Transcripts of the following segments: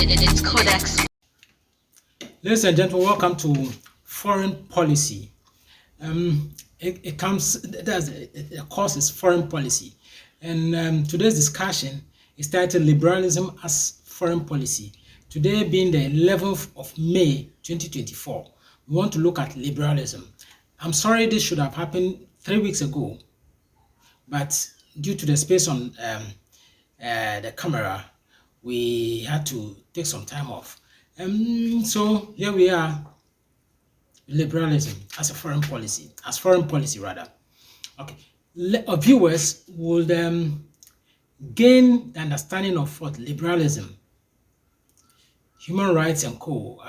its codex. Ladies and gentlemen, welcome to Foreign Policy. It comes, the course is Foreign Policy. And today's discussion is titled Liberalism as Foreign Policy. Today being the 11th of May 2024, we want to look at liberalism. I'm sorry this should have happened 3 weeks ago, but due to the space on the camera, we had to take some time off. So here we are, liberalism as a foreign policy, rather. Okay, our viewers will gain the understanding of what liberalism, human rights and co.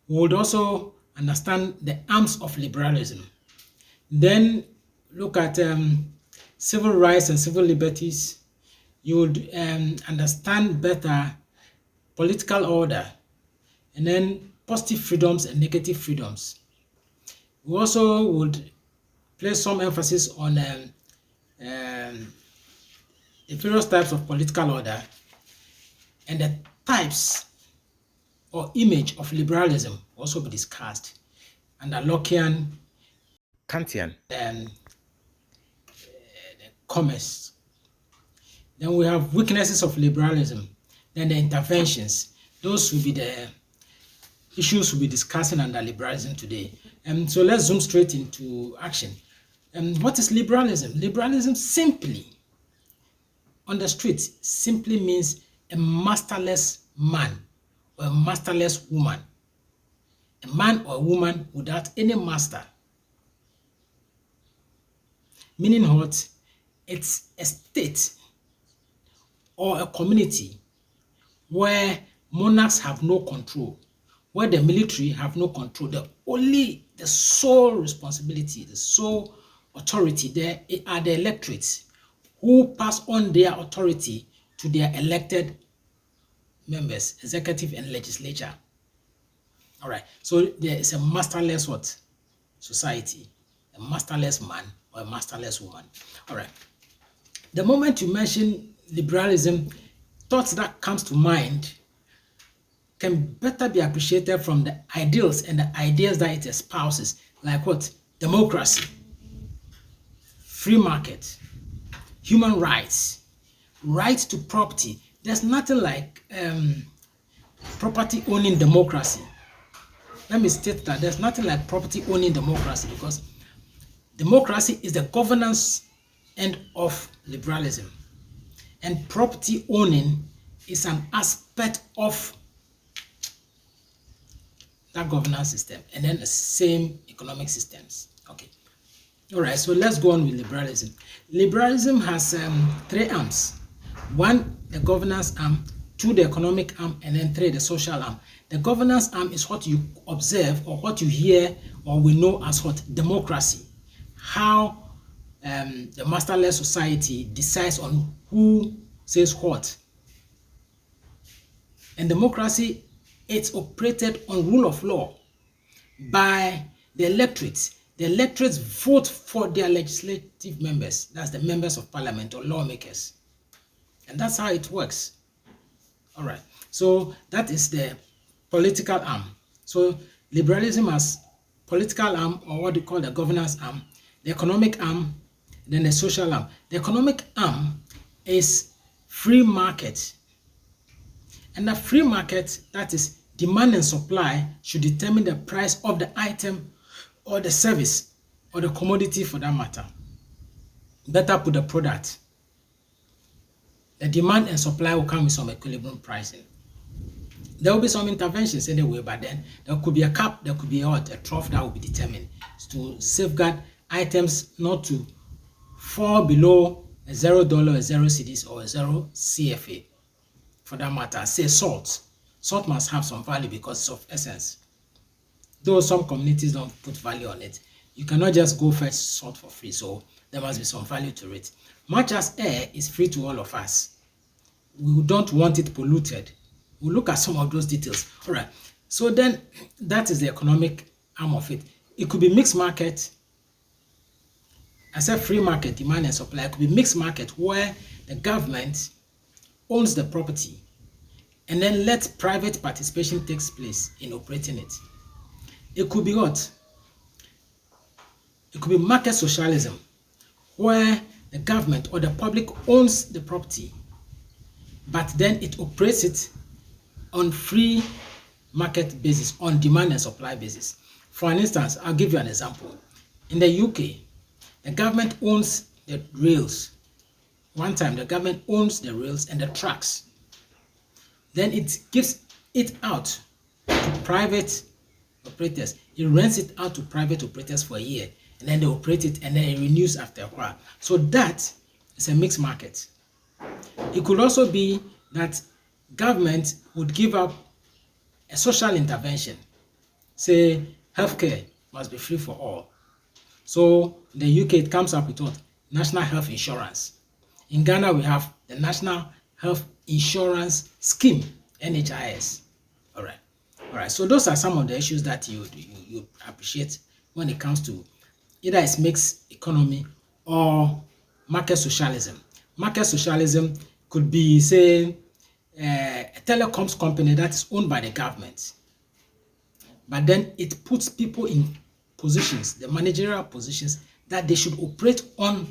Would also understand the arms of liberalism. Then look at civil rights and civil liberties. You would understand better political order, and then positive freedoms and negative freedoms. We also would place some emphasis on the various types of political order and the types or image of liberalism will also be discussed under Lockean, Kantian, and commerce. Then we have weaknesses of liberalism, then the interventions. Those will be the issues we'll be discussing under liberalism today. So let's zoom straight into action. What is liberalism? Liberalism simply, on the street, simply means a masterless man or a masterless woman. A man or a woman without any master. Meaning what? It's a state or a community where monarchs have no control, where the military have no control. The sole responsibility, the sole authority there are the electorates who pass on their authority to their elected members, executive and legislature. All right, so there is a masterless what? Society, a masterless man or a masterless woman. All right, the moment you mention liberalism, thoughts that comes to mind can better be appreciated from the ideals and the ideas that it espouses, like what? Democracy, free market, human rights, right to property. There's nothing like property owning democracy. Let me state that there's nothing like property owning democracy, because democracy is the governance end of liberalism, and property owning is an aspect of that governance system, and then the same economic systems. Okay, all right, so let's go on with liberalism. Liberalism has 3 arms: 1, the governance arm; 2, the economic arm; and then 3, the social arm. The governance arm is what you observe or what you hear or we know as what? Democracy. How the masterless society decides on who says what. And democracy, it's operated on rule of law by the electorates. The electorates vote for their legislative members. That's the members of parliament or lawmakers. And that's how it works. All right. So that is the political arm. So liberalism has political arm, or what they call the governance arm, the economic arm, then the social arm. The economic arm is free market. And the free market, that is demand and supply, should determine the price of the item or the service or the commodity for that matter. Better put the product. The demand and supply will come with some equilibrium pricing. There will be some interventions anyway, but then there could be a cap, there could be a trough that will be determined to safeguard items not to fall below a $0, a 0 cedis, or a 0 CFA. For that matter, say salt. Salt must have some value because it's of essence. Though some communities don't put value on it, you cannot just go fetch salt for free, so there must be some value to it. Much as air is free to all of us, we don't want it polluted. We'll look at some of those details. All right, so then that is the economic arm of it. It could be mixed market. I said free market, demand and supply. It could be mixed market where the government owns the property and then let private participation take place in operating it. It could be what? It could be market socialism, where the government or the public owns the property, but then it operates it on free market basis, on demand and supply basis. For instance, I'll give you an example. In the UK, the government owns the rails. One time, the government owns the rails and the tracks. Then it gives it out to private operators. It rents it out to private operators for a year, and then they operate it, and then it renews after a while. So that is a mixed market. It could also be that government would give up a social intervention. Say healthcare must be free for all. So in the UK, it comes up with what? National Health Insurance. In Ghana, we have the National Health Insurance Scheme, NHIS. All right. So those are some of the issues that you appreciate when it comes to either it's mixed economy or market socialism. Market socialism could be, say, a telecoms company that is owned by the government, but then it puts people in positions, the managerial positions, that they should operate on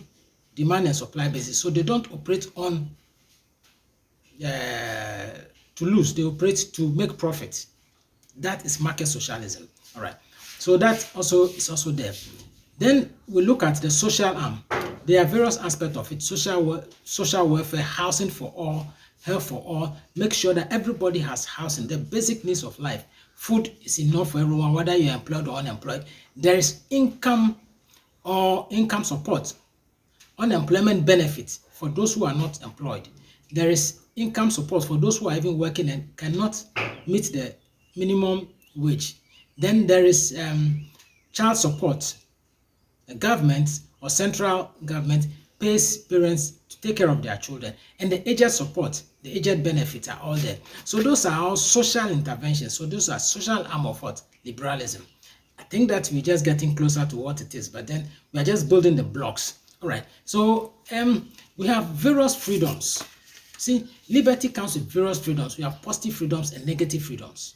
demand and supply basis. So they don't operate on to lose, they operate to make profit. That is market socialism. All right. So that also is also there. Then we look at the social arm. There are various aspects of it: social welfare, housing for all, health for all. Make sure that everybody has housing, the basic needs of life. Food is enough for everyone, whether you're employed or unemployed. There is income or income support, unemployment benefits for those who are not employed. There is income support for those who are even working and cannot meet the minimum wage. Then there is child support. The government or central government pays parents to take care of their children, and the aged support, the aged benefits are all there. So those are all social interventions. So those are social arm of what? Liberalism. I think that we're just getting closer to what it is, but then we are just building the blocks. All right. So we have various freedoms. See, liberty comes with various freedoms. We have positive freedoms and negative freedoms.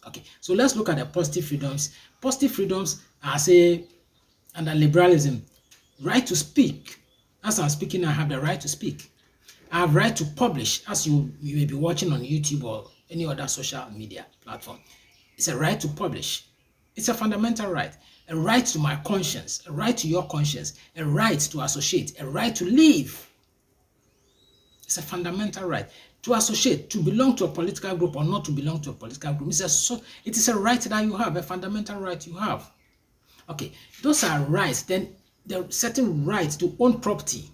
Okay, so let's look at the positive freedoms. Positive freedoms are, say, under liberalism, right to speak. As I'm speaking, I have the right to speak. I have right to publish, as you may be watching on YouTube or any other social media platform. It's a right to publish. It's a fundamental right. A right to my conscience, a right to your conscience, a right to associate, a right to live. It's a fundamental right. To associate, to belong to a political group or not to belong to a political group. It is a right that you have, a fundamental right you have. Okay, those are rights. Then there are certain rights to own property.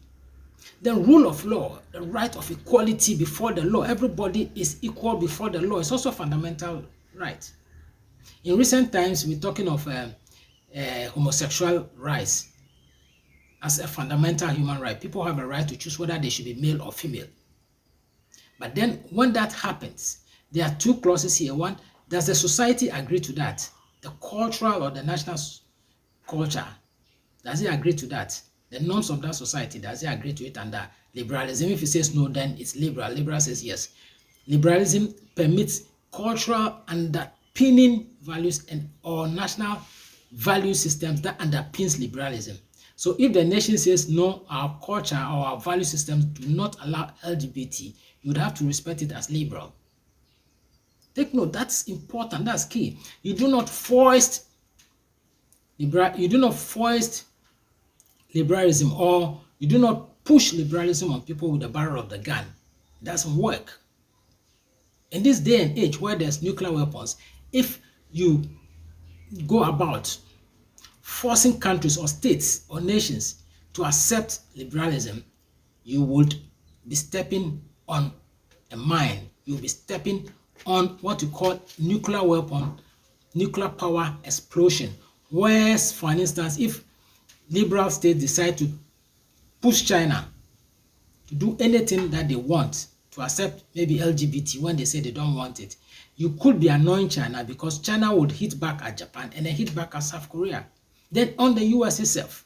The rule of law, the right of equality before the law. Everybody is equal before the law. It's also a fundamental right. In recent times, we're talking of homosexual rights as a fundamental human right. People have a right to choose whether they should be male or female. But then when that happens, there are two clauses here. One, does the society agree to that? The cultural or the national culture, does it agree to that? The norms of that society, does it agree to it under liberalism? If it says no, then it's liberal. Liberal says yes. Liberalism permits cultural underpinning values and or national value systems that underpins liberalism. So if the nation says no, our culture or our value systems do not allow LGBT, you would have to respect it as liberal. Take note, that's important, that's key. You do not foist liberalism, or you do not push liberalism on people with the barrel of the gun. It doesn't work. In this day and age where there's nuclear weapons, if you go about forcing countries or states or nations to accept liberalism, you would be stepping on a mine. You'll be stepping on what you call nuclear weapon, nuclear power explosion. Whereas, for instance, if liberal states decide to push China to do anything that they want, to accept maybe LGBT when they say they don't want it, you could be annoying China because China would hit back at Japan and then hit back at South Korea, then on the US itself.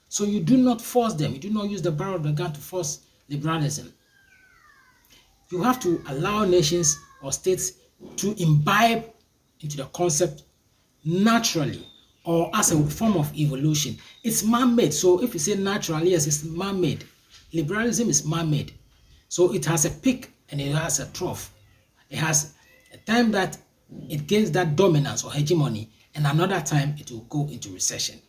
So you do not force them. You do not use the barrel of the gun to force liberalism. You have to allow nations or states to imbibe into the concept naturally or as a form of evolution. It's man-made. So if you say natural, yes, it's man-made. Liberalism is man-made. So it has a peak and it has a trough. It has a time that it gains that dominance or hegemony, and another time it will go into recession.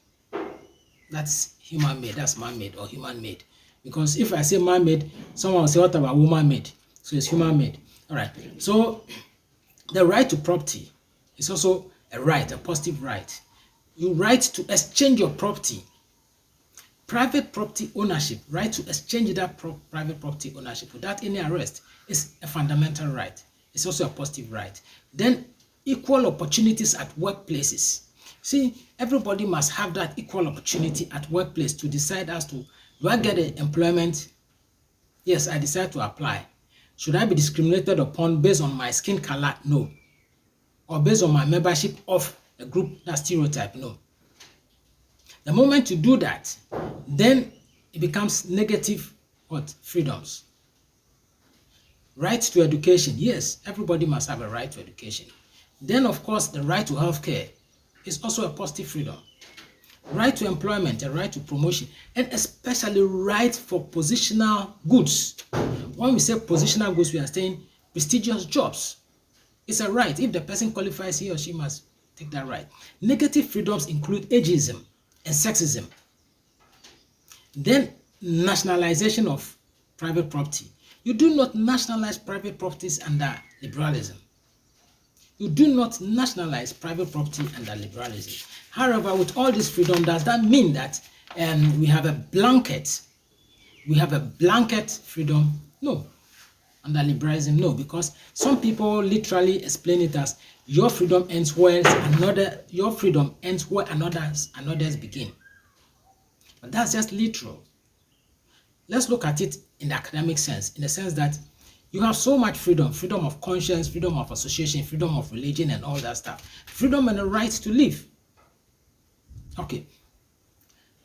That's human-made, that's man-made or human-made. Because if I say man-made, someone will say, what about woman-made? So it's human-made. All right. So the right to property is also a right, a positive right. You right to exchange your property. Private property ownership, right to exchange that private property ownership without any arrest is a fundamental right. It's also a positive right. Then equal opportunities at workplaces. See, everybody must have that equal opportunity at workplace to decide as to, do I get employment? Yes, I decide to apply. Should I be discriminated upon based on my skin color? No. Or based on my membership of a group, that stereotype? No. The moment you do that, then it becomes negative what? Freedoms. Right to education. Yes, everybody must have a right to education. Then, of course, the right to healthcare is also a positive freedom. Right to employment, a right to promotion, and especially right for positional goods. When we say positional goods, we are saying prestigious jobs. It's a right. If the person qualifies, he or she must take that right. Negative freedoms include ageism and sexism. Then nationalization of private property. You do not nationalize private properties under liberalism. You do not nationalize private property under liberalism. However, with all this freedom, does that mean that we have a blanket? We have a blanket freedom? No. Under liberalism, no, because some people literally explain it as your freedom ends where another's begin. But that's just literal. Let's look at it in the academic sense, in the sense that you have so much freedom, freedom of conscience, freedom of association, freedom of religion, and all that stuff. Freedom and the right to live. Okay.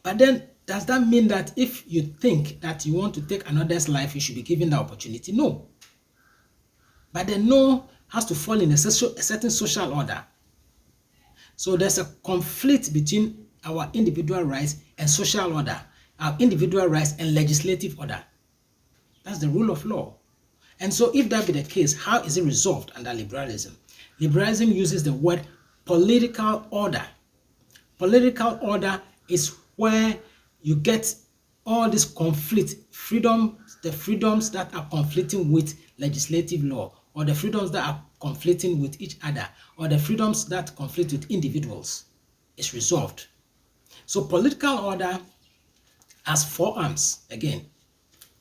But then, does that mean that if you think that you want to take another's life, you should be given the opportunity? No. But the no has to fall in a certain social order. So there's a conflict between our individual rights and social order, our individual rights and legislative order. That's the rule of law. And so if that be the case, how is it resolved under liberalism? Liberalism uses the word political order. Political order is where you get all this conflict, the freedoms that are conflicting with legislative law, or the freedoms that are conflicting with each other, or the freedoms that conflict with individuals, is resolved. So political order has four arms. Again,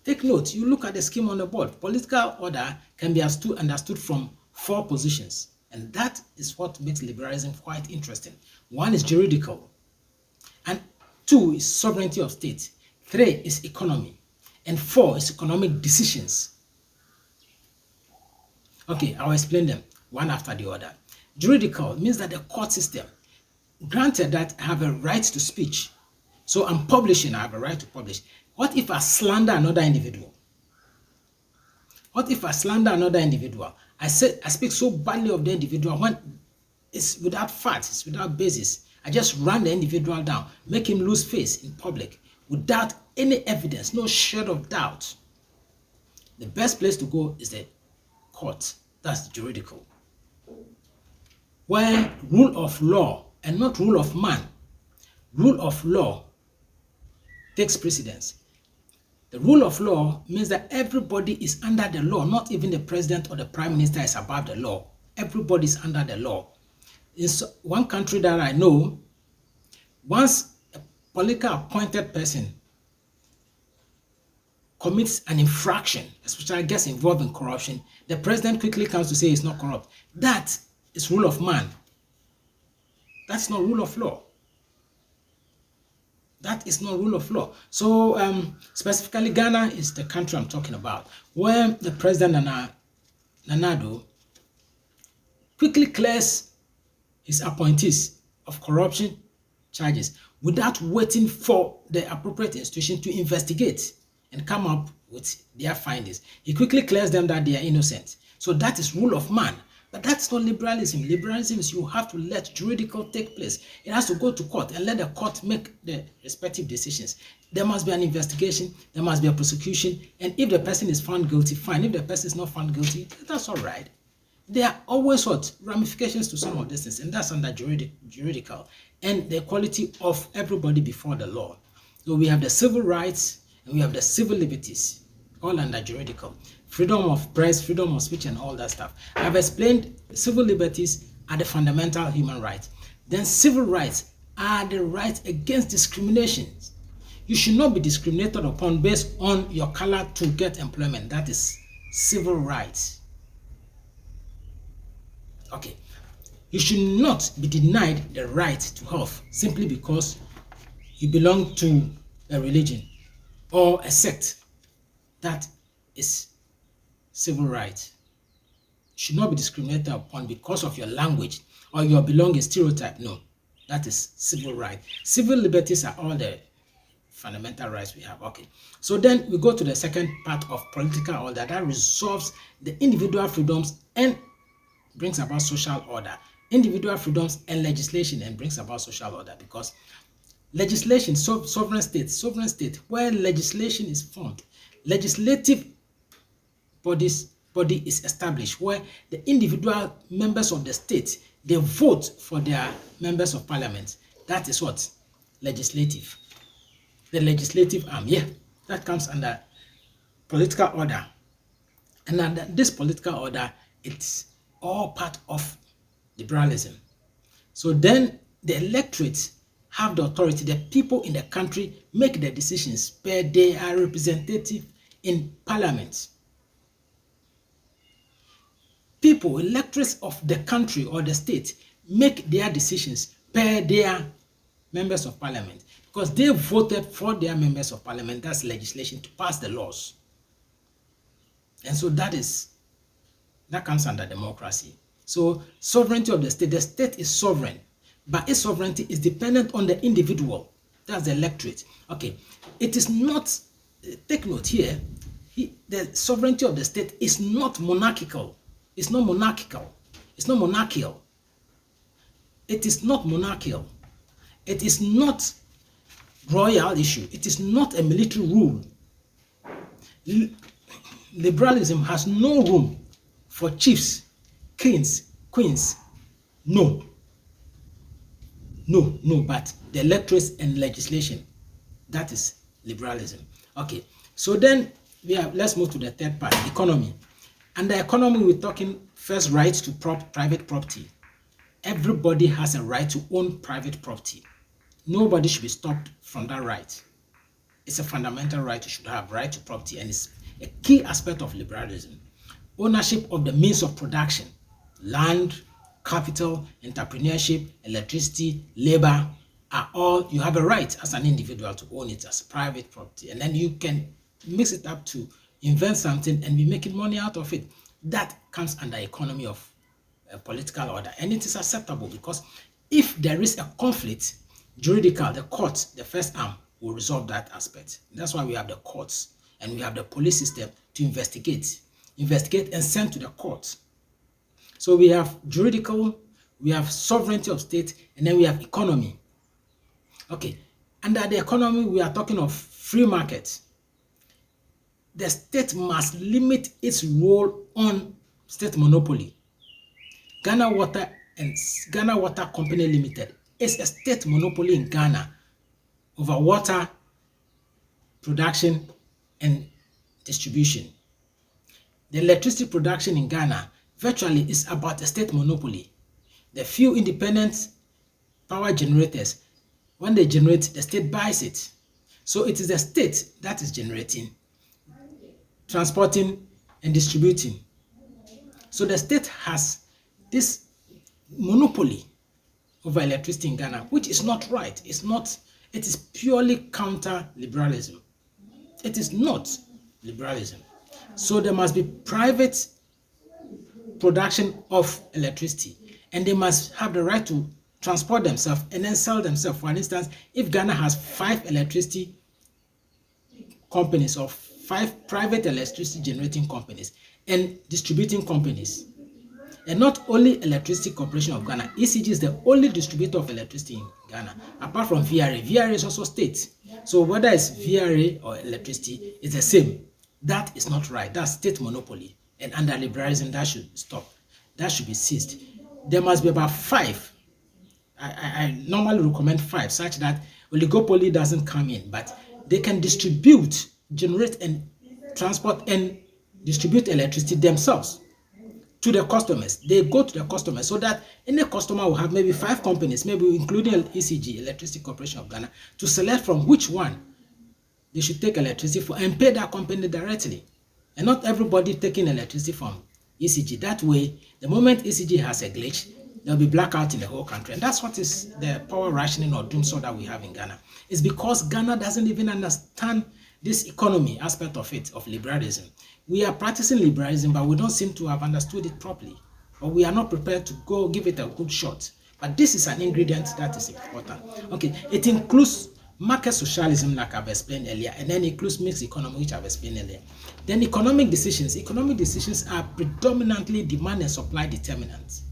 take note, you look at the scheme on the board. Political order can be understood from four positions, and that is what makes liberalism quite interesting. One is juridical, and two is sovereignty of state, three is economy, and four is economic decisions. Okay, I'll explain them one after the other. Juridical means that the court system, granted that I have a right to speech, so I'm publishing, I have a right to publish. What if I slander another individual? What if I slander another individual? I speak so badly of the individual when it's without facts, it's without basis. I just run the individual down, make him lose face in public without any evidence, no shred of doubt. The best place to go is the court. That's juridical. Where rule of law and not rule of man, rule of law takes precedence. The rule of law means that everybody is under the law, not even the president or the prime minister is above the law. Everybody is under the law. In one country that I know, once a politically appointed person commits an infraction, especially gets involved in corruption, the president quickly comes to say he's not corrupt. That is rule of man. That's not rule of law. That is not rule of law. So specifically Ghana is the country I'm talking about, where the president Nanado quickly clears his appointees of corruption charges without waiting for the appropriate institution to investigate and come up with their findings. He quickly clears them that they are innocent. So that is rule of man. But that's not liberalism. Liberalism is you have to let juridical take place. It has to go to court and let the court make the respective decisions. There must be an investigation, there must be a prosecution, and if the person is found guilty, fine. If the person is not found guilty, that's all right. There are always what ramifications to some of these things, and that's under juridical and the equality of everybody before the law. So we have the civil rights and we have the civil liberties, all under juridical. Freedom of press, freedom of speech, and all that stuff. I've explained civil liberties are the fundamental human rights. Then civil rights are the rights against discrimination. You should not be discriminated upon based on your color to get employment. That is civil rights. Okay. You should not be denied the right to health simply because you belong to a religion or a sect. That is civil rights. You should not be discriminated upon because of your language or your belonging stereotype. No, that is civil rights. Civil liberties are all the fundamental rights we have. Okay, so then we go to the second part of political order that resolves the individual freedoms and brings about social order. Individual freedoms and legislation and brings about social order, because legislation, sovereign state, where legislation is formed, legislative body is established, where the individual members of the state, they vote for their members of parliament. That is what? Legislative. The legislative arm, yeah, that comes under political order. And under this political order, it's all part of liberalism. So then the electorate have the authority. The people in the country make the decisions, but they are representative in parliament. People, electors of the country or the state, make their decisions per their members of parliament, because they voted for their members of parliament. That's legislation to pass the laws. And so that comes under democracy. So sovereignty of the state is sovereign, but its sovereignty is dependent on the individual. That's the electorate. Okay, it is not, take note here, the sovereignty of the state is not monarchical. It's not monarchical. It's not monarchical. It is not monarchical. It is not royal issue. It is not a military rule. Liberalism has no room for chiefs, kings, queens. No, but the electorates and legislation, that is liberalism. Okay, so then let's move to the third part, economy. Under economy, we're talking first rights to private property. Everybody has a right to own private property. Nobody should be stopped from that right. It's a fundamental right. You should have right to property, and it's a key aspect of liberalism. Ownership of the means of production, land, capital, entrepreneurship, electricity, labor, are all, you have a right as an individual to own it as private property. And then you can mix it up to invent something and be making money out of it. That comes under economy of political order. And it is acceptable, because if there is a conflict, juridical, the court, the first arm, will resolve that aspect. That's why we have the courts and we have the police system to investigate and send to the court. So we have juridical, we have sovereignty of state, and then we have economy. Okay, under the economy, we are talking of free market. The state must limit its role on state monopoly. Ghana Water and Ghana Water Company Limited is a state monopoly in Ghana over water production and distribution. The electricity production in Ghana virtually is about a state monopoly. The few independent power generators, when they generate, the state buys it. So it is the state that is generating, transporting, and distributing. So the state has this monopoly over electricity in Ghana, which is not right. It is purely counter-liberalism. It is not liberalism. So there must be private production of electricity, and they must have the right to transport themselves and then sell themselves. For instance, if Ghana has 5 electricity companies or 5 private electricity generating companies and distributing companies. And not only Electricity Corporation of Ghana, ECG is the only distributor of electricity in Ghana, apart from VRA. VRA is also state. So whether it's VRA or electricity, it's the same. That is not right. That's state monopoly. And under liberalism, that should stop. That should be ceased. There must be about 5. I normally recommend 5, such that oligopoly doesn't come in, but they can distribute, generate, and transport and distribute electricity themselves to the customers. They go to the customers so that any customer will have maybe 5 companies, maybe including ECG, Electricity Corporation of Ghana, to select from which one they should take electricity for and pay that company directly. And not everybody taking electricity from ECG. That way, the moment ECG has a glitch, there'll be blackout in the whole country. And that's what is the power rationing or doomsaw that we have in Ghana. It's because Ghana doesn't even understand this economy aspect of it, of liberalism. We are practicing liberalism, but we don't seem to have understood it properly. Or we are not prepared to go give it a good shot. But this is an ingredient that is important. Okay, it includes market socialism, like I've explained earlier, and then it includes mixed economy, which I've explained earlier. Then economic decisions. Economic decisions are predominantly demand and supply determinants,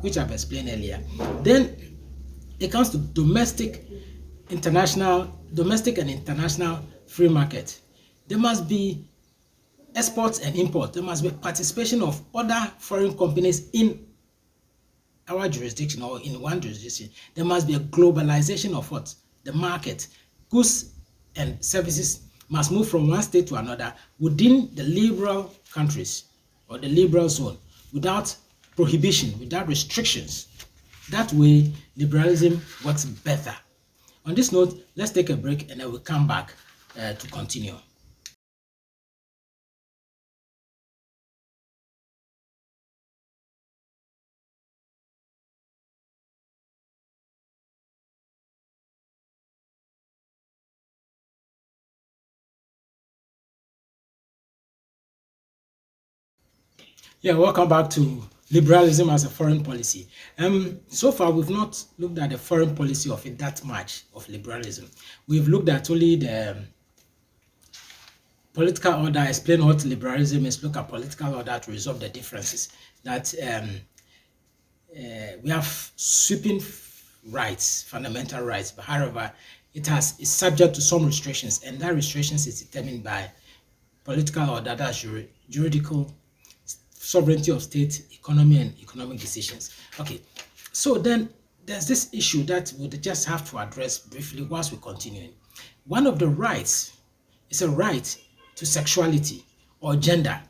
which I've explained earlier. Then it comes to domestic and international free market. There must be exports and imports. There must be participation of other foreign companies in our jurisdiction or in one jurisdiction. There must be a globalization of what? The market. Goods and services must move from one state to another within the liberal countries or the liberal zone without prohibition, without restrictions. That way, liberalism works better. On this note, let's take a break and then we'll come back to continue. Yeah, welcome back to liberalism as a foreign policy. So far, we've not looked at the foreign policy of it that much, of liberalism. We've looked at only the political order, explain what liberalism is, look at political order to resolve the differences. That we have sweeping rights, fundamental rights, but however, is subject to some restrictions, and that restrictions is determined by political order, that's juridical sovereignty of state, economy, and economic decisions. Okay, so then there's this issue that we just have to address briefly whilst we continue. One of the rights is a right to sexuality or gender.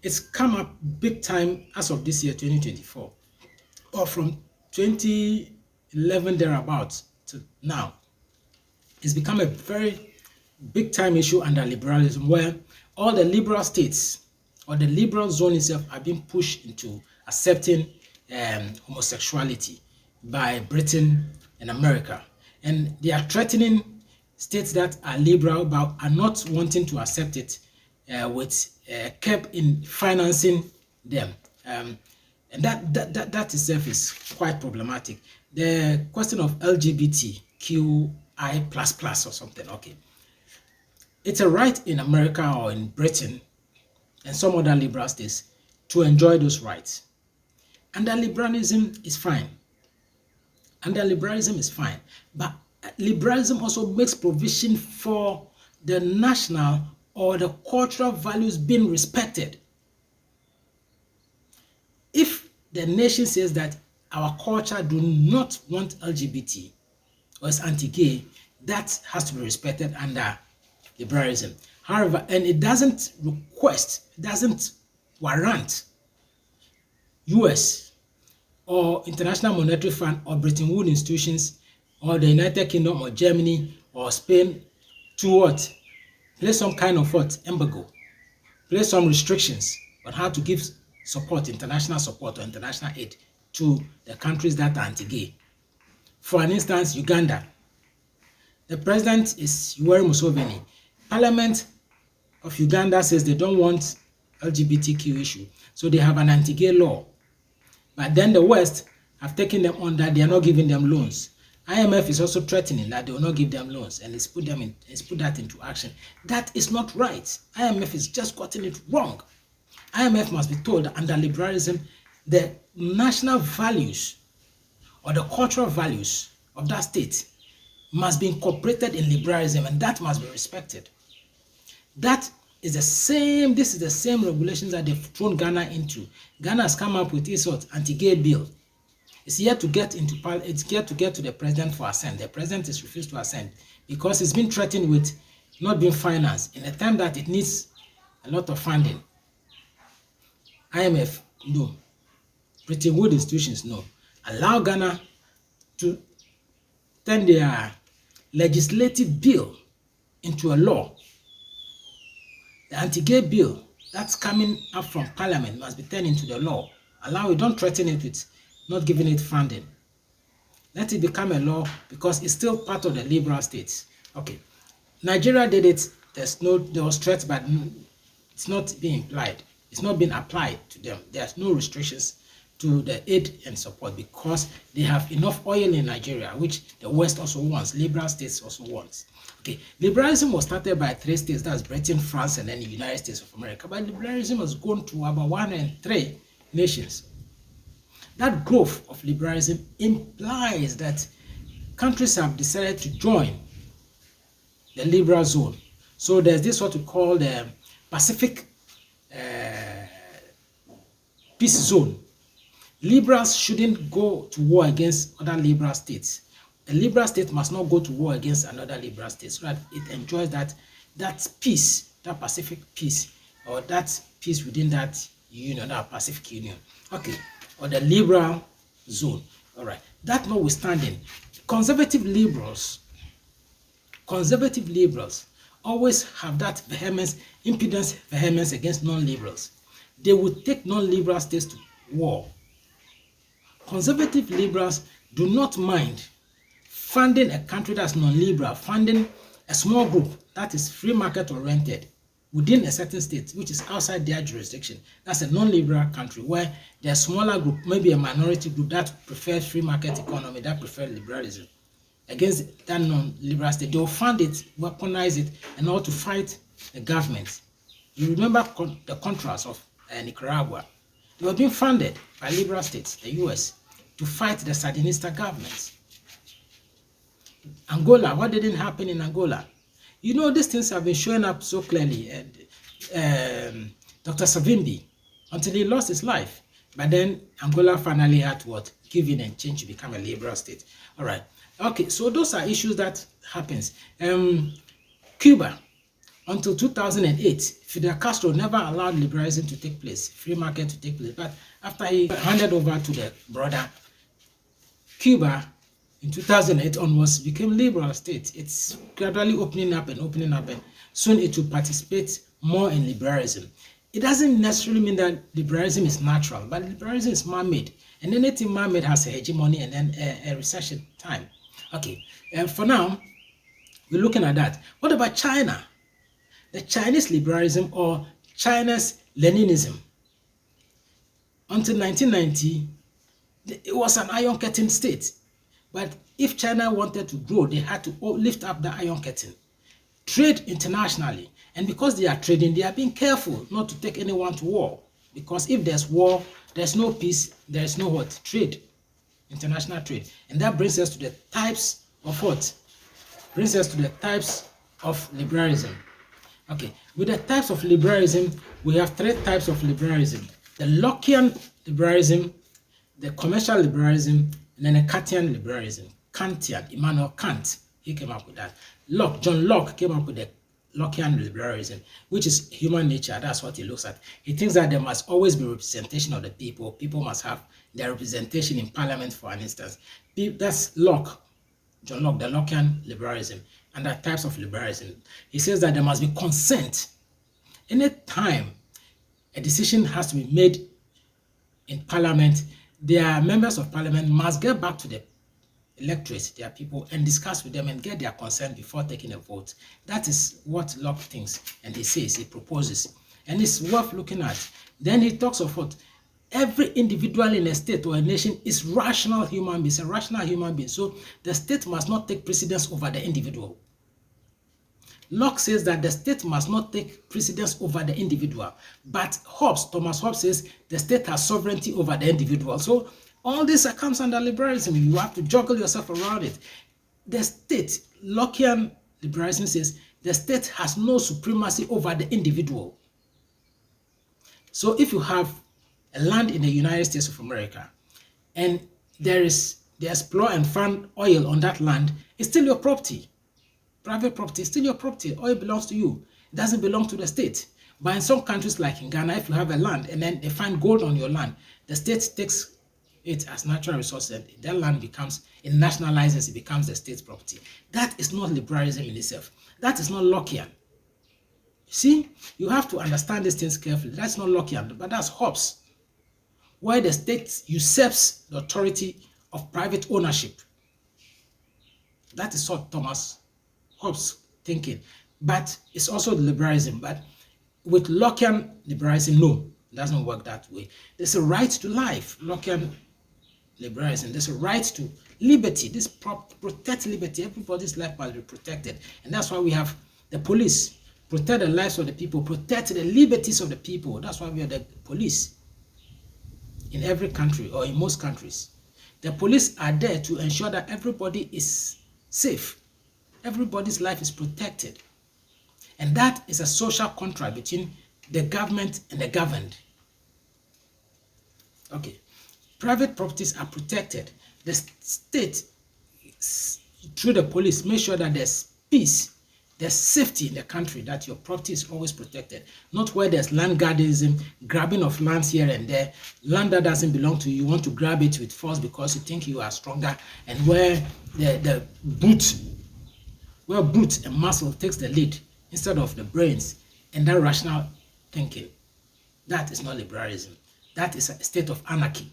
It's come up big time as of this year, 2024, or from 2011 thereabouts to now. It's become a very big time issue under liberalism, where all the liberal states or the liberal zone itself are being pushed into accepting homosexuality by Britain and America. And they are threatening states that are liberal but are not wanting to accept it with cap in financing them. And that itself is quite problematic. The question of LGBTQI++ or something, okay. It's a right in America or in Britain and some other liberal states to enjoy those rights. Under liberalism is fine. Under liberalism is fine. But liberalism also makes provision for the national or the cultural values being respected. If the nation says that our culture do not want LGBT or is anti-gay, that has to be respected under liberalism. However, and it doesn't warrant US or International Monetary Fund or Bretton Woods institutions or the United Kingdom or Germany or Spain to what? Place some kind of what? Embargo. Place some restrictions on how to give support, international support or international aid to the countries that are anti-gay. For an instance, Uganda. The president is Yoweri Museveni. Parliament of Uganda says they don't want LGBTQ issue, so they have an anti-gay law. But then the West have taken them on that they are not giving them loans. IMF is also threatening that they will not give them loans, and it's put that into action. That is not right. IMF is just gotten it wrong. IMF must be told that under liberalism, the national values or the cultural values of that state must be incorporated in liberalism, and that must be respected. This is the same regulations that they've thrown Ghana into. Ghana has come up with its anti-gay bill. It's yet to get to the president for assent. The president has refused to assent because it's been threatened with not being financed in a time that it needs a lot of funding. IMF, no. Pretty good institutions, no. Allow Ghana to turn their legislative bill into a law. The anti-gay bill that's coming up from Parliament must be turned into the law. Allow it, don't threaten it with not giving it funding. Let it become a law because it's still part of the liberal states. Okay, Nigeria did it. There was threats, but it's not being applied. It's not being applied to them. There's no restrictions to the aid and support because they have enough oil in Nigeria, which the West also wants, liberal states also wants. Okay, liberalism was started by 3 states, that's Britain, France, and then the United States of America. But liberalism has gone to about 103 nations. That growth of liberalism implies that countries have decided to join the liberal zone. So there's this what we call the Pacific peace zone. Liberals shouldn't go to war against other liberal states. A liberal state must not go to war against another liberal state so that it enjoys that peace, that Pacific peace, or that peace within that union, that Pacific Union. Okay, or the liberal zone. All right. That notwithstanding, conservative liberals always have that vehemence against non-liberals. They would take non-liberal states to war. Conservative liberals do not mind funding a country that's non-liberal, funding a small group that is free market oriented within a certain state, which is outside their jurisdiction. That's a non-liberal country where there's a smaller group, maybe a minority group that prefers free market economy, that prefers liberalism. Against that non-liberal state, they will fund it, weaponize it, and all to fight the government. You remember the Contras of Nicaragua. They were being funded by liberal states, the US, to fight the Sandinista government. Angola, what didn't happen in Angola? You know, these things have been showing up so clearly. And Dr. Savimbi, until he lost his life. But then Angola finally had to give in and change to become a liberal state. All right. Okay, so those are issues that happens. Cuba, until 2008, Fidel Castro never allowed liberalism to take place, free market to take place. But after he handed over to the brother, Cuba, in 2008 onwards, became liberal state. It's gradually opening up, and soon it will participate more in liberalism. It doesn't necessarily mean that liberalism is natural, but liberalism is man-made. And anything man-made has a hegemony and then a recession time. Okay, and for now, we're looking at that. What about China? The Chinese liberalism or China's Leninism. Until 1990, it was an iron curtain state. But if China wanted to grow, they had to lift up the iron curtain. Trade internationally. And because they are trading, they are being careful not to take anyone to war. Because if there's war, there's no peace, there's no what? Trade. International trade. And that brings us to the types of what? Brings us to the types of liberalism. Okay, with the types of liberalism, we have 3 types of liberalism. The Lockean liberalism, the commercial liberalism, and then the Kantian liberalism. Kantian, Immanuel Kant, he came up with that. John Locke came up with the Lockean liberalism, which is human nature. That's what he looks at. He thinks that there must always be representation of the people. People must have their representation in parliament, for an instance. That's Locke, John Locke, the Lockean liberalism, and the types of liberalism. He says that there must be consent. Any time a decision has to be made in parliament, their members of parliament must get back to the electorate, their people, and discuss with them and get their consent before taking a vote. That is what Locke thinks, and he says, he proposes, and it's worth looking at. Then he talks of what? Every individual in a state or a nation is rational human being, a rational human being. So the state must not take precedence over the individual. Locke says that the state must not take precedence over the individual. But Thomas Hobbes says the state has sovereignty over the individual. So all this comes under liberalism. You have to juggle yourself around it. The state, Lockean liberalism says, the state has no supremacy over the individual. So if you have a land in the United States of America and they explore and find oil on that land, it's still your property. Private property is still your property. Oil belongs to you. It doesn't belong to the state. But in some countries like in Ghana, if you have a land and then they find gold on your land, the state takes it as natural resource and that land it nationalizes, it becomes the state's property. That is not liberalism in itself. That is not Lockean. See, you have to understand these things carefully. That's not Lockean, but that's Hobbes, where the state usurps the authority of private ownership. That is what Thomas Hobbes thinking, but it's also liberalism. But with Lockean liberalism, no, it doesn't work that way. There's a right to life. Lockean liberalism, there's a right to liberty. This protect liberty. Everybody's life must be protected, and that's why we have the police. Protect the lives of the people, protect the liberties of the people. That's why we are the police in every country or in most countries. The police are there to ensure that everybody is safe. Everybody's life is protected. And that is a social contract between the government and the governed. Okay. Private properties are protected. The state, through the police, make sure that there's peace, there's safety in the country, that your property is always protected. Not where there's land guardianism, grabbing of lands here and there. Land that doesn't belong to you, you want to grab it with force because you think you are stronger, and where the brute and muscle takes the lead instead of the brains and that rational thinking. That is not liberalism. That is a state of anarchy.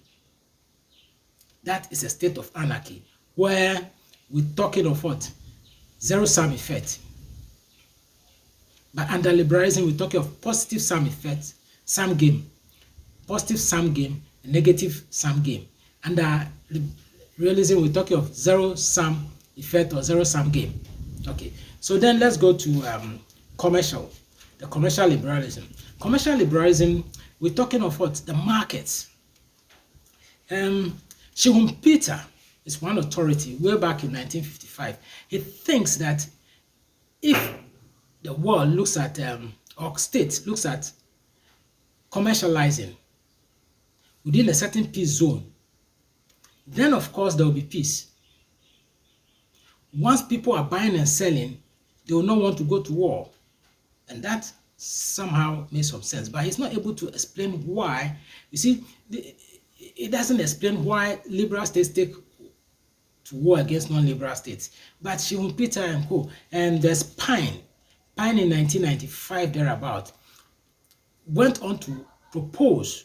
That is a state of anarchy where we're talking of what? Zero-sum effect. But under liberalism, we're talking of positive sum effect, sum game. Positive sum game, negative sum game. Under realism, we're talking of zero-sum effect or zero-sum game. Okay, so then let's go to the commercial liberalism. Commercial liberalism, we're talking of what? The markets. Peter is one authority way back in 1955. He thinks that if the world looks at, or state looks at commercializing within a certain peace zone, then of course there will be peace. Once people are buying and selling, they will not want to go to war. And that somehow makes some sense. But he's not able to explain why. You see, it doesn't explain why liberal states take to war against non-liberal states. But Peter and co. And there's Pine in 1995 thereabout, went on to propose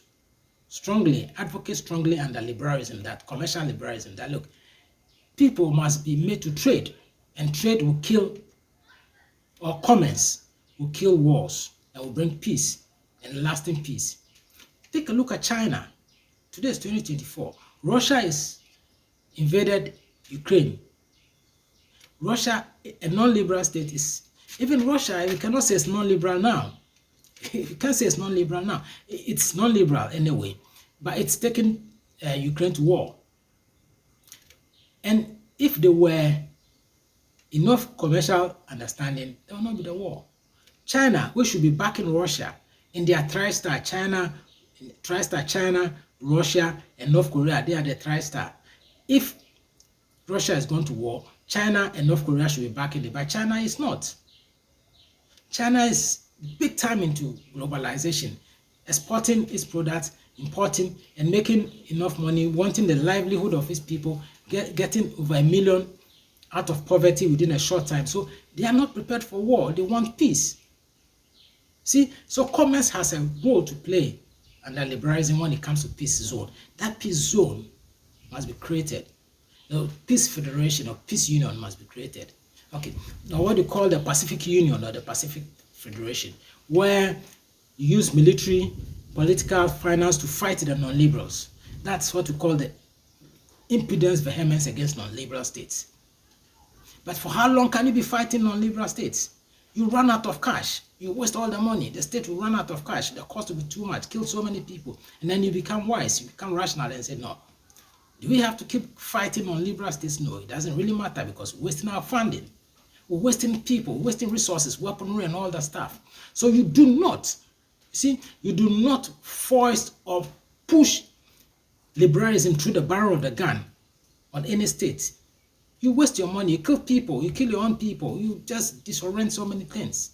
strongly, advocate strongly under liberalism, that commercial liberalism, that look, people must be made to trade, and trade will kill, or commerce will kill wars and will bring peace and lasting peace. Take a look at China. Today is 2024. Russia is invaded Ukraine. Russia, a non-liberal state, is, even Russia, we cannot say it's non-liberal now. You can't say it's non-liberal now. It's non-liberal anyway, but it's taken Ukraine to war. And if there were enough commercial understanding, there will not be the war. China, we should be backing Russia in their tri-star. China, Russia, and North Korea, they are the tri-star. If Russia is going to war, China and North Korea should be backing it, but China is not. China is big time into globalization, exporting its products, importing, and making enough money, wanting the livelihood of its people, getting over 1 million out of poverty within a short time. So they are not prepared for war. They want peace. See, so commerce has a role to play under liberalism when it comes to peace zone. That peace zone must be created. The peace federation or peace union must be created. Okay, now what you call the Pacific Union or the Pacific Federation, where you use military, political finance to fight the non-liberals. That's what we call the impudence vehemence against non-liberal states. But for how long can you be fighting non-liberal states? You run out of cash. You waste all the money. The state will run out of cash. The cost will be too much. Kill so many people. And then you become wise. You become rational and say, no. Do we have to keep fighting non-liberal states? No, it doesn't really matter because we're wasting our funding. We're wasting people, wasting resources, weaponry and all that stuff. So you do not, you do not force or push liberalism through the barrel of the gun on any state. You waste your money, you kill people, you kill your own people, you just disorient so many things.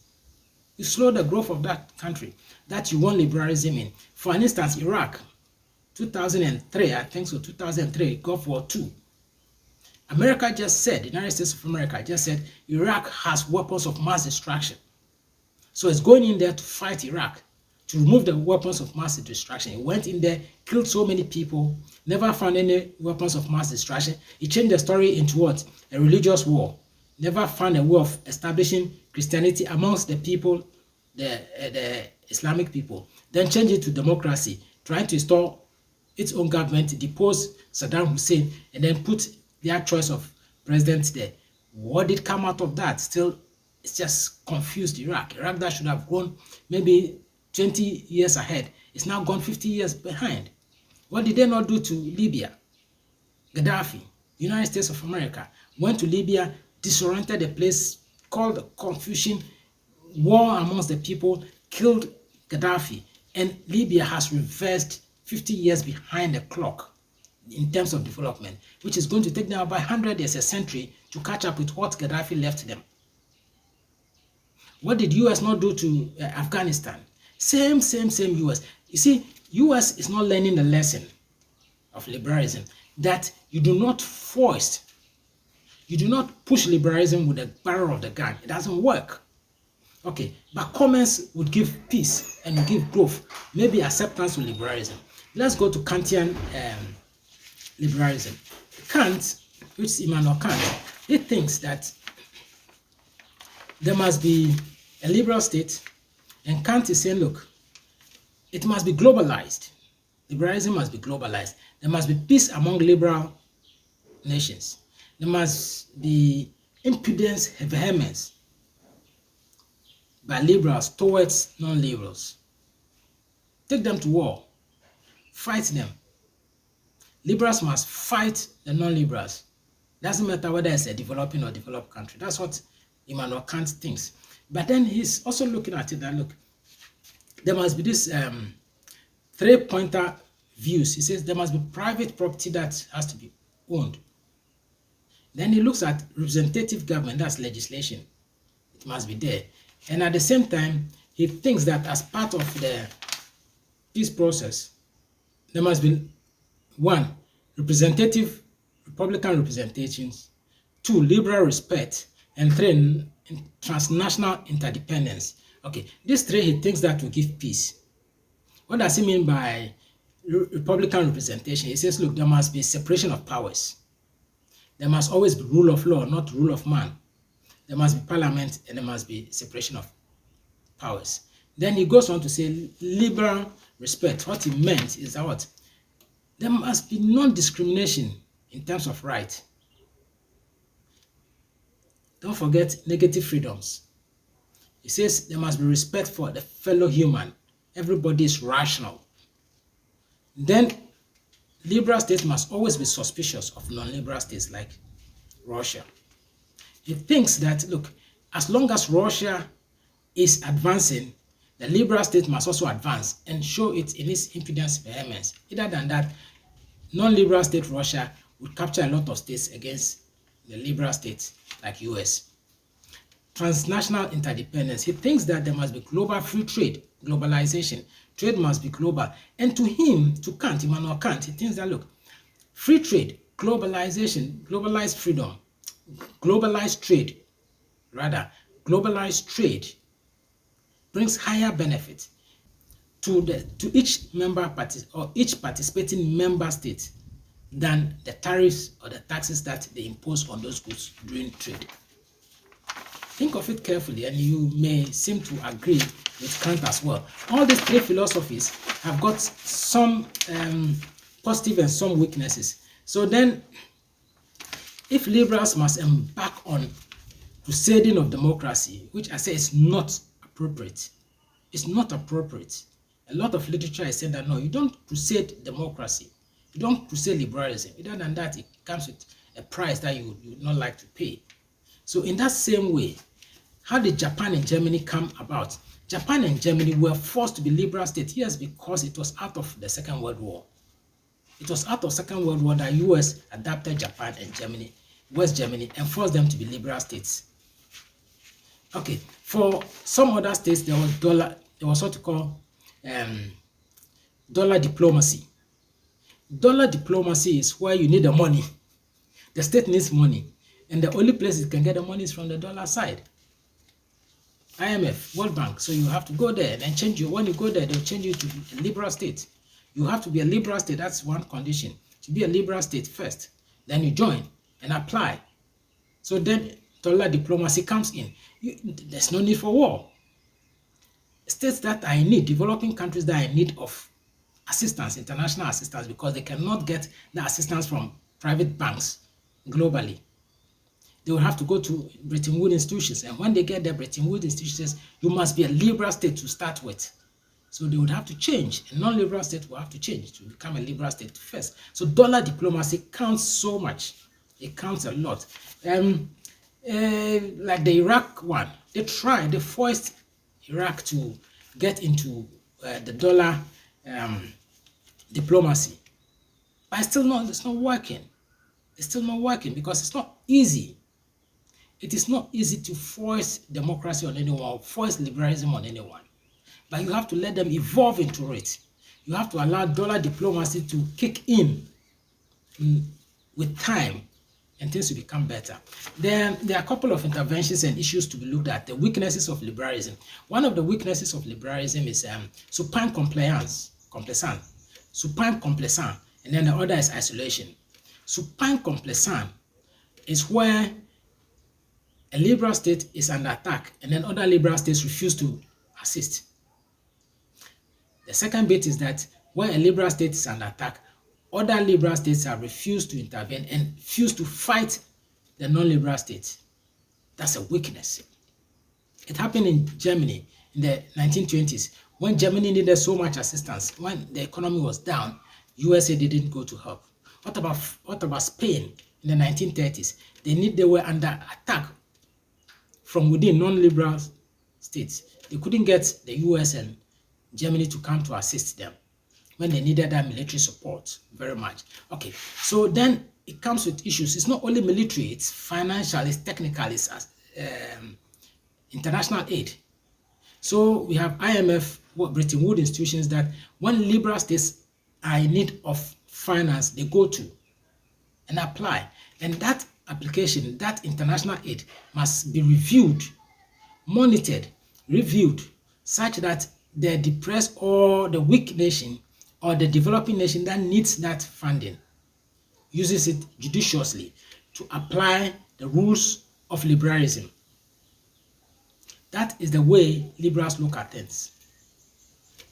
You slow the growth of that country that you want liberalism in. For instance, Iraq, 2003, I think so, 2003, Gulf War II. America just said, the United States of America just said, Iraq has weapons of mass destruction. So it's going in there to fight Iraq, to remove the weapons of mass destruction. It went in there, killed so many people, never found any weapons of mass destruction. It changed the story into what? A religious war. Never found a way of establishing Christianity amongst the people, the Islamic people. Then changed it to democracy, trying to install its own government, depose Saddam Hussein, and then put their choice of president there. What did come out of that? Still, it's just confused Iraq. Iraq that should have gone maybe 20 years ahead. It's now gone 50 years behind. What did they not do to Libya? Gaddafi, United States of America, went to Libya, disoriented the place, called confusion, war amongst the people, killed Gaddafi, and Libya has reversed 50 years behind the clock in terms of development, which is going to take them about 100 years, a century, to catch up with what Gaddafi left them. What did US not do to Afghanistan? Same US. You see, US is not learning the lesson of liberalism, that you do not force, you do not push liberalism with the barrel of the gun. It doesn't work. Okay, but comments would give peace and would give growth, maybe acceptance to liberalism. Let's go to Kantian liberalism. Kant, which is Immanuel Kant, he thinks that there must be a liberal state, and Kant is saying, look, it must be globalized. Liberalism must be globalized. There must be peace among liberal nations. There must be impudence, vehemence by liberals towards non-liberals. Take them to war. Fight them. Liberals must fight the non-liberals. Doesn't matter whether it's a developing or developed country. That's what Immanuel Kant thinks. But then he's also looking at it that, look, there must be this three-pointer views. He says there must be private property that has to be owned. Then he looks at representative government, that's legislation. It must be there. And at the same time, he thinks that as part of the peace process, there must be 1, representative Republican representations, 2, liberal respect, and 3, transnational interdependence. Okay, these 3 he thinks that will give peace. What does he mean by Republican representation? He says, look, there must be separation of powers. There must always be rule of law, not rule of man. There must be parliament and there must be separation of powers. Then he goes on to say liberal respect. What he meant is that what? There must be non-discrimination in terms of right. Don't forget negative freedoms. He says there must be respect for the fellow human. Everybody is rational. Then liberal states must always be suspicious of non-liberal states like Russia. He thinks that, look, as long as Russia is advancing, the liberal state must also advance and show it in its impudence vehemence. Other than that, non-liberal state Russia would capture a lot of states against the liberal states like US. Transnational interdependence. He thinks that there must be global free trade, globalization. Trade must be global. And to him, to Kant, Immanuel Kant, he thinks that, look, free trade, globalization, globalized freedom, globalized trade, globalized trade brings higher benefit to each member party or each participating member state than the tariffs or the taxes that they impose on those goods during trade. Think of it carefully and you may seem to agree with Kant as well. All these three philosophies have got some positive and some weaknesses. So then, if liberals must embark on crusading of democracy, which I say is not appropriate, it's not appropriate. A lot of literature is saying that no, you don't crusade democracy, you don't crusade liberalism. Other than that, it comes with a price that you would not like to pay. So in that same way, how did Japan and Germany come about? Japan and Germany were forced to be liberal states, yes, because it was out of the Second World War. It was out of Second World War that US adapted Japan and Germany, West Germany, and forced them to be liberal states. Okay, for some other states, there was what you call dollar diplomacy. Dollar diplomacy is where you need the money. The state needs money, and the only place it can get the money is from the dollar side. IMF, World Bank. So you have to go there and then change you. When you go there, they'll change you to a liberal state. You have to be a liberal state. That's one condition. To be a liberal state first. Then you join and apply. So then dollar diplomacy comes in. There's no need for war. States that are in need, developing countries that are in need of assistance, international assistance, because they cannot get the assistance from private banks globally. They will have to go to Bretton Woods institutions. And when they get their Bretton Woods institutions, you must be a liberal state to start with. So they would have to change. A non-liberal state will have to change to become a liberal state first. So dollar diplomacy counts so much. It counts a lot. Like the Iraq one, they forced Iraq to get into the dollar diplomacy. But it's not working. It's still not working because it's not easy. It is not easy to force democracy on anyone, force liberalism on anyone. But you have to let them evolve into it. You have to allow dollar diplomacy to kick in with time and things will become better. Then there are a couple of interventions and issues to be looked at. The weaknesses of liberalism. One of the weaknesses of liberalism is supine compliance, supine complaisance, and then the other is isolation. Supine complaisance is where a liberal state is under attack and then other liberal states refuse to assist. The second bit is that when a liberal state is under attack, other liberal states have refused to intervene and refuse to fight the non-liberal states. That's a weakness. It happened in Germany in the 1920s when Germany needed so much assistance. When the economy was down, USA didn't go to help. What about Spain in the 1930s? They were under attack from within non-liberal states. They couldn't get the US and Germany to come to assist them when they needed that military support very much. Okay, so then it comes with issues. It's not only military, it's financial, it's technical, it's international aid. So we have IMF, Bretton Woods institutions that when liberal states are in need of finance, they go to and apply. And that application, that international aid must be reviewed, monitored, reviewed, such that the depressed or the weak nation or the developing nation that needs that funding uses it judiciously to apply the rules of liberalism. That is the way liberals look at things.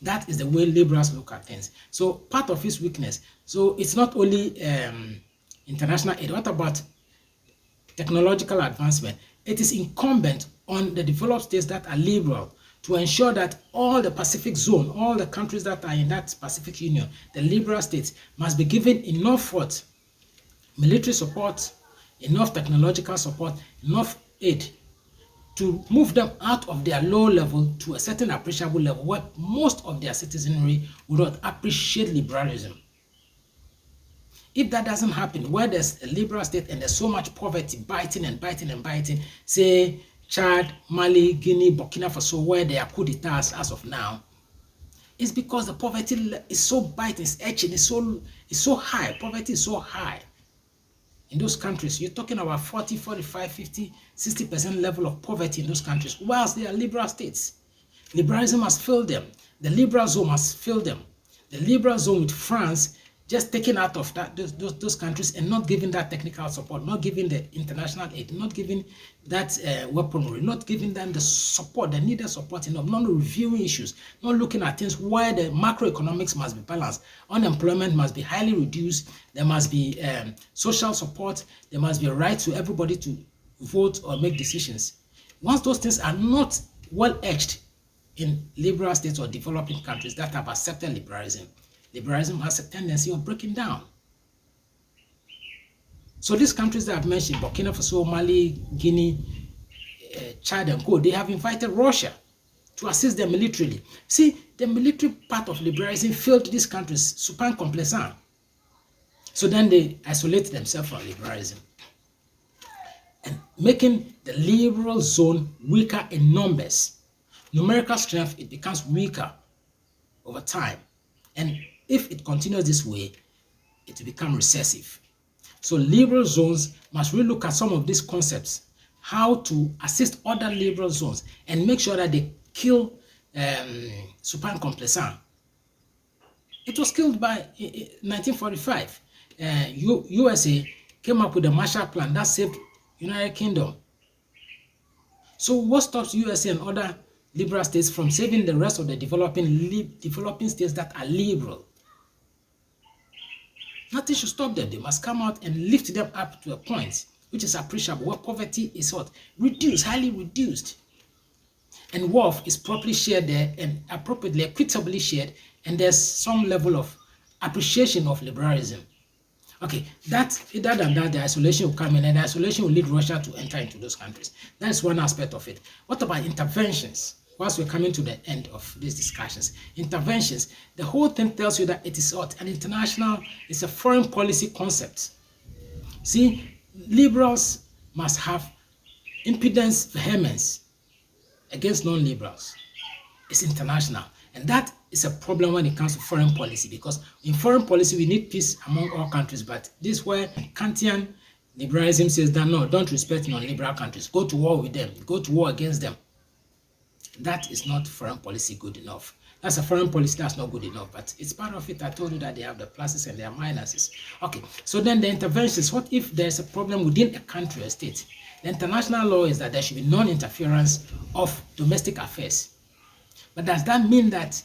That is the way liberals look at things. So part of its weakness. So it's not only international aid. What about technological advancement? It is incumbent on the developed states that are liberal to ensure that all the Pacific zone, all the countries that are in that Pacific Union, the liberal states, must be given enough military support, enough technological support, enough aid to move them out of their low level to a certain appreciable level where most of their citizenry would not appreciate liberalism. If that doesn't happen, where there's a liberal state and there's so much poverty biting and biting and biting, say Chad, Mali, Guinea, Burkina Faso, where there are coup d'etats as of now, it's because the poverty is so biting, it's etching, it's so high. Poverty is so high in those countries. You're talking about 40, 45, 50, 60% level of poverty in those countries, whilst they are liberal states. Liberalism has failed them. The liberal zone has failed them. The liberal zone with France just taken out of those countries and not giving that technical support, not giving the international aid, not giving that weaponry, not giving them the support, the needed support enough, not reviewing issues, not looking at things where the macroeconomics must be balanced, unemployment must be highly reduced, there must be social support, there must be a right to everybody to vote or make decisions. Once those things are not well edged in liberal states or developing countries that have accepted liberalism, liberalism has a tendency of breaking down. So these countries that I've mentioned, Burkina Faso, Mali, Guinea, Chad and Co., they have invited Russia to assist them militarily. See, the military part of liberalism failed these countries, supin complaisant. So then they isolate themselves from liberalism, and making the liberal zone weaker in numbers. Numerical strength, it becomes weaker over time. And if it continues this way, it will become recessive. So liberal zones must really look at some of these concepts, how to assist other liberal zones and make sure that they kill supin complaisant. It was killed by 1945. USA came up with a Marshall Plan that saved United Kingdom. So what stops USA and other liberal states from saving the rest of the developing states that are liberal? Nothing should stop them. They must come out and lift them up to a point which is appreciable, where poverty is what? Reduced, highly reduced. And wealth is properly shared there and appropriately, equitably shared, and there's some level of appreciation of liberalism. Okay, other than that, the isolation will come in, and the isolation will lead Russia to enter into those countries. That's one aspect of it. What about interventions? Whilst we're coming to the end of these discussions, interventions, the whole thing tells you that it is what? An international, it's a foreign policy concept. See, liberals must have impedance, vehemence against non-liberals. It's international. And that is a problem when it comes to foreign policy, because in foreign policy, we need peace among all countries. But this is where Kantian liberalism says that no, don't respect non-liberal countries. Go to war with them. Go to war against them. That is not foreign policy good enough. That's a foreign policy that's not good enough, but it's part of it. I told you that they have the pluses and their minuses. Okay, so then the interventions. What if there's a problem within a country or state? The international law is that there should be non-interference of domestic affairs. But does that mean that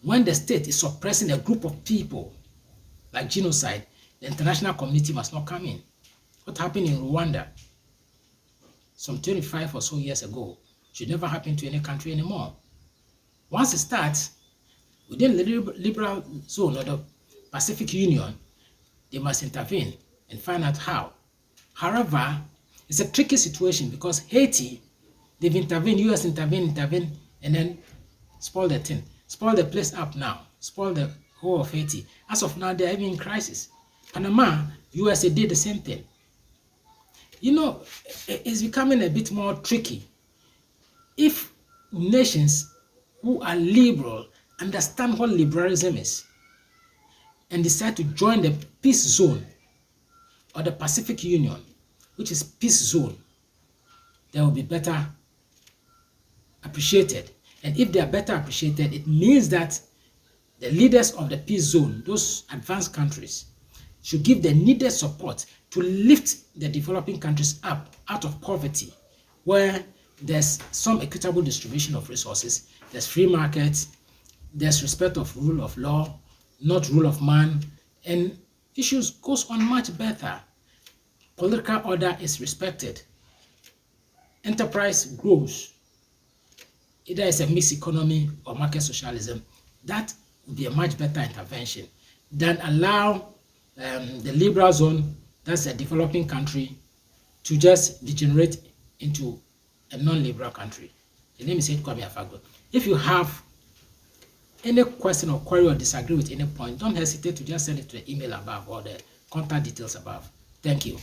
when the state is suppressing a group of people, like genocide, the international community must not come in? What happened in Rwanda some 25 or so years ago should never happen to any country anymore. Once it starts, within the liberal zone or the Pacific Union, they must intervene and find out how. However, it's a tricky situation because Haiti, they've intervened, US intervened, and then spoil the thing. Spoil the place up now. Spoil the whole of Haiti. As of now, they're even in crisis. Panama, USA did the same thing. You know, it's becoming a bit more tricky. If nations who are liberal understand what liberalism is and decide to join the peace zone or the Pacific Union, which is peace zone, they will be better appreciated. And if they are better appreciated, it means that the leaders of the peace zone, those advanced countries, should give the needed support to lift the developing countries up out of poverty, where there's some equitable distribution of resources, there's free markets, there's respect of rule of law, not rule of man, and issues goes on much better. Political order is respected. Enterprise grows. Either it's a mixed economy or market socialism. That would be a much better intervention than allow the liberal zone, that's a developing country, to just degenerate into a non-liberal country. The name is Said Kwame Afagbo. If you have any question or query or disagree with any point, don't hesitate to just send it to the email above or the contact details above. Thank you.